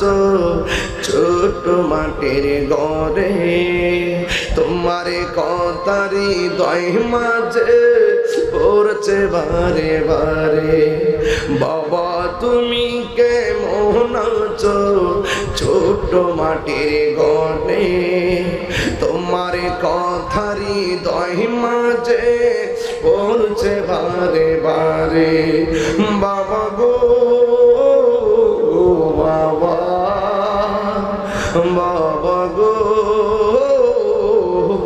নাচো ছোট মাটির ঘরে, তোমার কথারি হৃদয় মাঝে পড়ছে বারে বারে। বাবা তুমি কেমন আছো ছোট মাটির ঘরে, তোমার কথারি হৃদয় মাঝে পড়ছে বারে বারে। বাবা গো বাবা, বাবা গো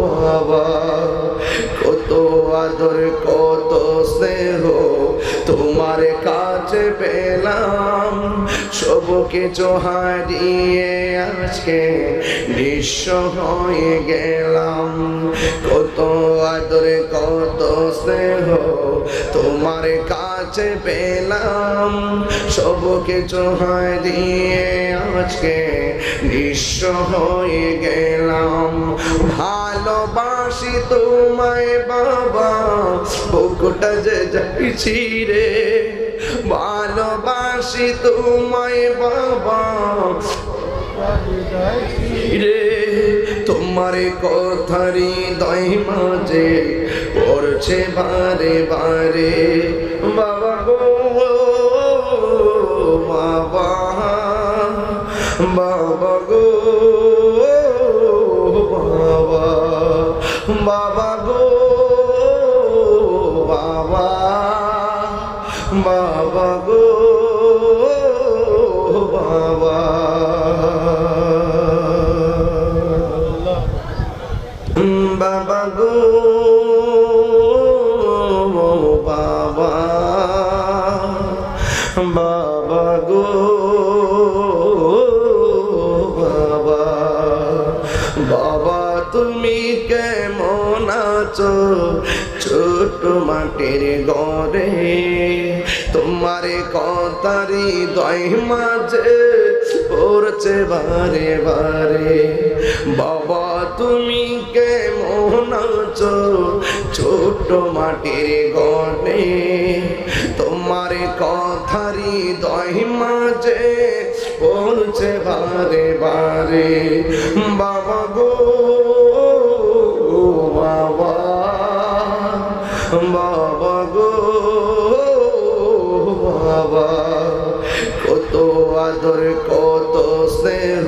বাবা, কত আদর কত স্নেহ তোমার কাছে পেলাম, সব কিছু হারিয়ে আজকে নিঃস্ব হয়ে গেলাম। কত আদর কত স্নেহ তোমার কাছে পেলাম, সব কিছু হারিয়ে আজকে নিঃস্ব হয়ে গেলাম। ভালোবাসি তোমায় বাবা, বুকটা যে যাইছি রে, ভালোবাসি তোমায় বাবা রে, তোমার কথারি হৃদয় মাঝে পড়ছে বারে বারে। বাবা গো বাবা, বাবা গো বাবা, বাবা গো বাবা, বাবা গো বাবা, বাবা গো বাবা, বাবা গো বাবা। বাবা তুমি কেমন আছো ছোট মাটির ঘরে, তোমার কথারি হৃদয় মাঝে পড়ছে বারে বারে। বাবা তুমি কেমন আছো ছোট মাটির ঘরে, তোমার কথারি হৃদয় মাঝে পড়ছে বারে বারে। বাবা গো বাবা, বাবা গো বাবা, কত আদর কত স্নেহ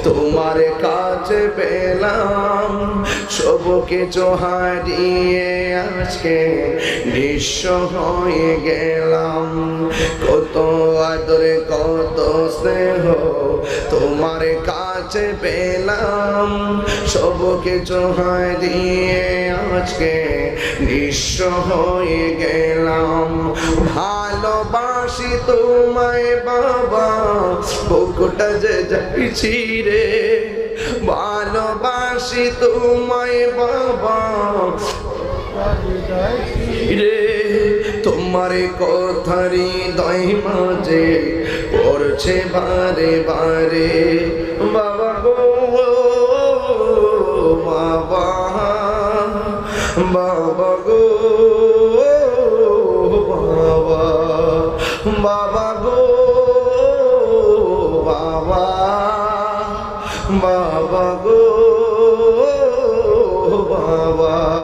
তোমার কাছে পেলাম, সব কিছু হারিয়ে আজকে নিঃস্ব হয়ে গেলাম। কত আদর কত স্নেহ তোমার কাছে পেলাম, সব কিছু হারিয়ে আজকে নিঃস্ব হয়ে গেলাম। ভালোবাসি তোমায় বাবা, বুকটা যে যাইছি রে, ভালোবাসি তোমায় বাবা রে, তোমার কথারি হৃদয় মাঝে পড়ছে বারে বারে। বাবা গো বাবা, বাবা গো বাবা, বাবা গো বাবা, বাবা গো বাবা।